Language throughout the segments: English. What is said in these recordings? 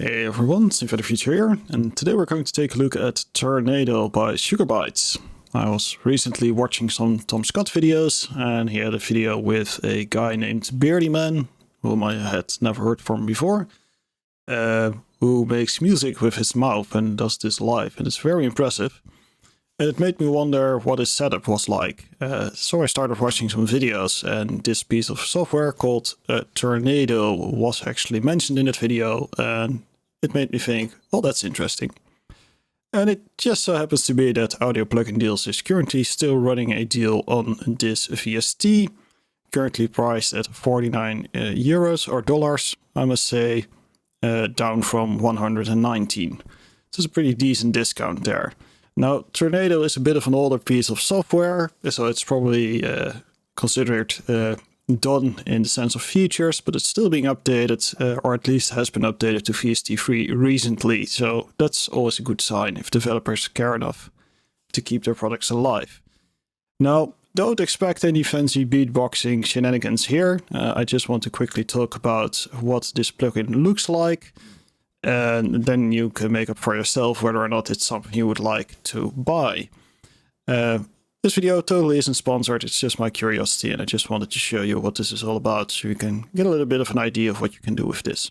Hey everyone, Future here, and today we're going to take a look at Turnado by Bytes. I was recently watching some Tom Scott videos, and he had a video with a guy named Beardyman, whom I had never heard from before, who makes music with his mouth and does this live, and it's very impressive. And it made me wonder what his setup was like. So I started watching some videos, and this piece of software called Turnado was actually mentioned in that video, and it made me think, well, that's interesting. And it just so happens to be that Audio Plugin Deals is currently still running a deal on this VST, currently priced at 49 euros or dollars, I must say, down from 119. So it's a pretty decent discount there. Now, Turnado is a bit of an older piece of software, so it's probably considered done in the sense of features, but it's still being updated, or at least has been updated to VST3 recently, so that's always a good sign if developers care enough to keep their products alive. Now, don't expect any fancy beatboxing shenanigans here. I just want to quickly talk about what this plugin looks like. And then you can make up for yourself whether or not it's something you would like to buy. This video totally isn't sponsored, it's just my curiosity, and I just wanted to show you what this is all about so you can get a little bit of an idea of what you can do with this.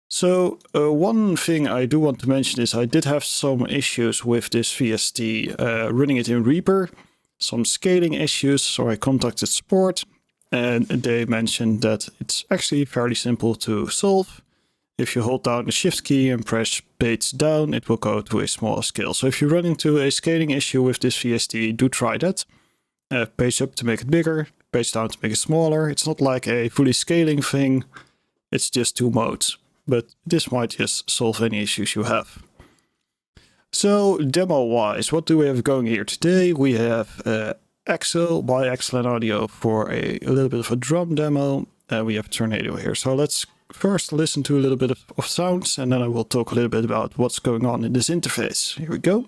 So one thing I do want to mention is I did have some issues with this VST running it in Reaper, some scaling issues, so I contacted support, and they mentioned that it's actually fairly simple to solve. If you hold down the shift key and press Bytes down, it will go to a smaller scale. So if you run into a scaling issue with this VST, do try that. Page up to make it bigger, page down to make it smaller. It's not like a fully scaling thing, it's just two modes. But this might just solve any issues you have. So demo-wise, what do we have going here today? We have Axel by Excellent Audio for a little bit of a drum demo. We have Turnado here. So let's first listen to a little bit of sounds, and then I will talk a little bit about what's going on in this interface. Here we go.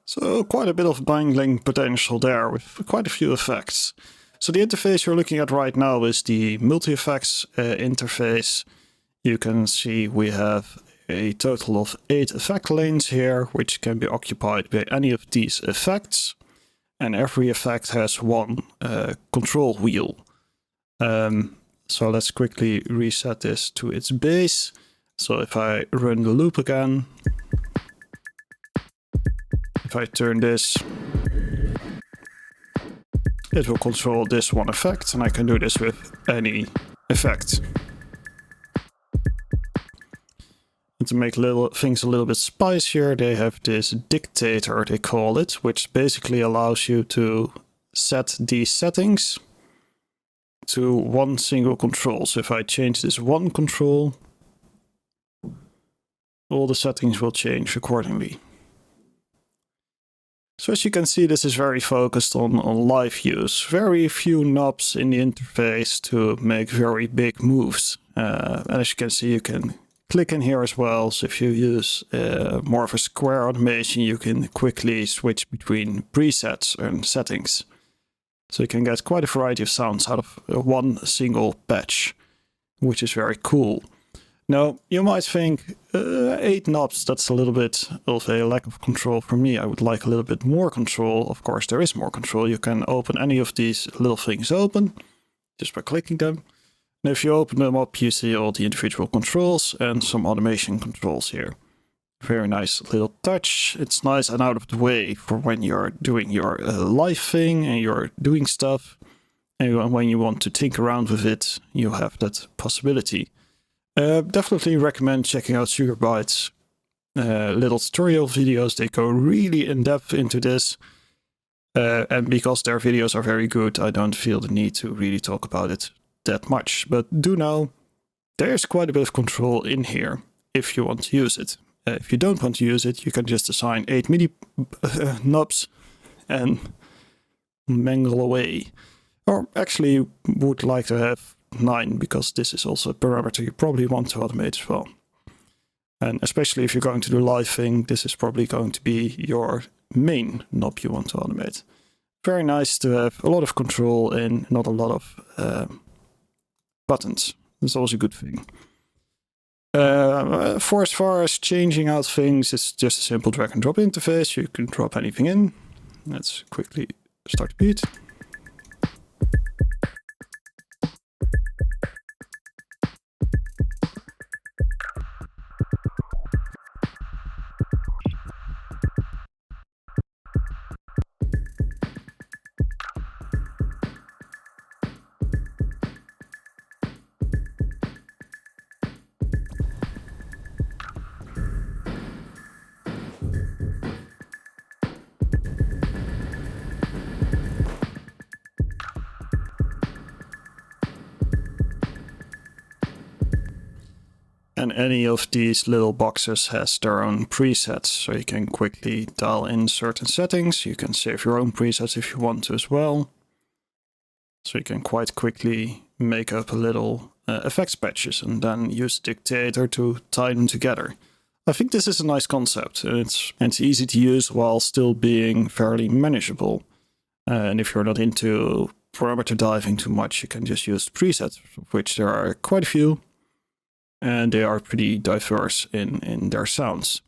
So quite a bit of bangling potential there with quite a few effects. So the interface you're looking at right now is the multi-effects interface. You can see we have a total of 8 effect lanes here, which can be occupied by any of these effects. And every effect has one control wheel. So let's quickly reset this to its base. So if I run the loop again, if I turn this, it will control this one effect, and I can do this with any effect. And to make things a little bit spicier, they have this dictator, they call it, which basically allows you to set these settings to one single control. So if I change this one control, all the settings will change accordingly. So as you can see, this is very focused on live use. Very few knobs in the interface to make very big moves. And as you can see, you can click in here as well. So if you use more of a square automation, you can quickly switch between presets and settings. So you can get quite a variety of sounds out of one single patch, which is very cool. Now, you might think 8 knobs, that's a little bit of a lack of control for me. I would like a little bit more control. Of course, there is more control. You can open any of these little things open just by clicking them. And if you open them up, you see all the individual controls and some automation controls here. Very nice little touch. It's nice and out of the way for when you're doing your live thing and you're doing stuff. And when you want to tinker around with it, you have that possibility. Definitely recommend checking out SugarBytes little tutorial videos. They go really in depth into this. And because their videos are very good, I don't feel the need to really talk about it that much. But do know, there's quite a bit of control in here if you want to use it. If you don't want to use it, you can just assign 8 MIDI knobs and mangle away. Or actually would like to have 9, because this is also a parameter you probably want to automate as well. And especially if you're going to do live thing, this is probably going to be your main knob you want to automate. Very nice to have a lot of control and not a lot of buttons. That's always a good thing. For as far as changing out things, it's just a simple drag and drop interface. You can drop anything in. Let's quickly start the beat. And any of these little boxes has their own presets, so you can quickly dial in certain settings. You can save your own presets if you want to as well. So you can quite quickly make up a little effects patches and then use the dictator to tie them together. I think this is a nice concept. It's easy to use while still being fairly manageable. And if you're not into parameter diving too much, you can just use presets, of which there are quite a few. And they are pretty diverse in their sounds.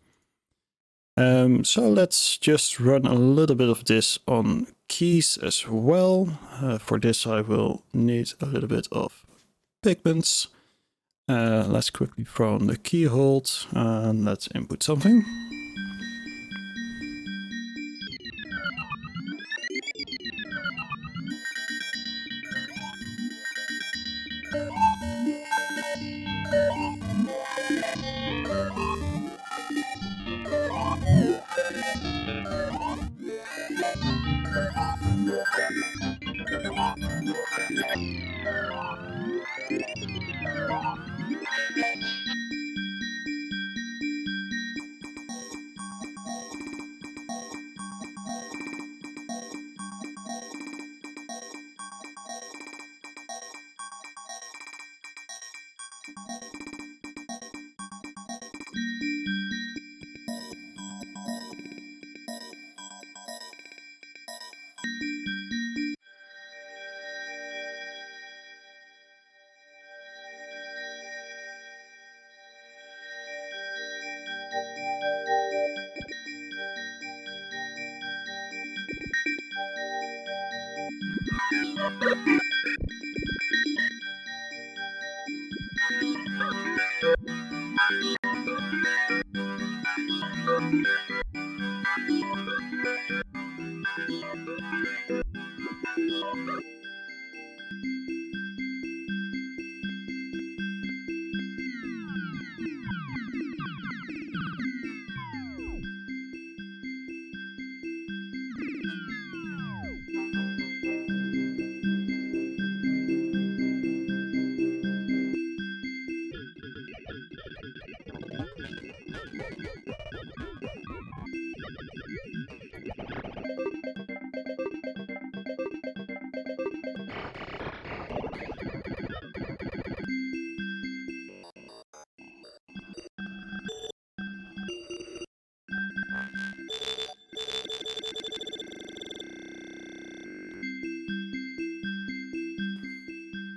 So let's just run a little bit of this on keys as well. For this I will need a little bit of pigments. Let's quickly throw on the key hold and let's input something.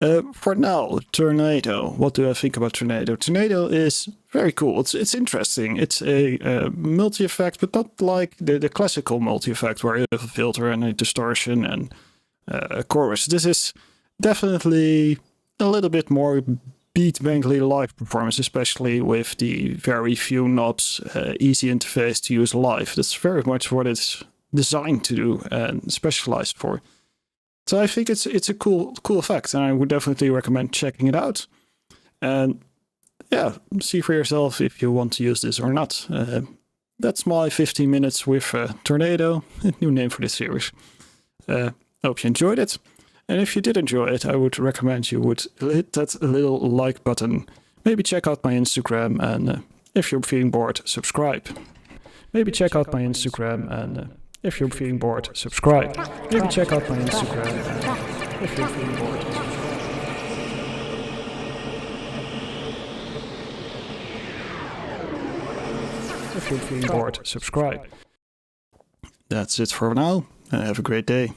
For now, Turnado. What do I think about Turnado? Turnado is very cool. It's interesting. It's a multi-effect, but not like the classical multi-effect where you have a filter and a distortion and a chorus. This is definitely a little bit more beat bangly live performance, especially with the very few knobs, easy interface to use live. That's very much what it's designed to do and specialized for. So I think it's a cool effect, and I would definitely recommend checking it out. And yeah, see for yourself if you want to use this or not. That's my 15 minutes with Turnado, a new name for this series. Hope you enjoyed it. And if you did enjoy it, I would recommend you would hit that little like button. Maybe check out my Instagram, and if you're feeling bored, subscribe. Maybe check out my Instagram, and if you're feeling bored, subscribe. Maybe check out my Instagram, and if you're feeling bored, subscribe. If you're feeling bored, subscribe. That's it for now. Have a great day.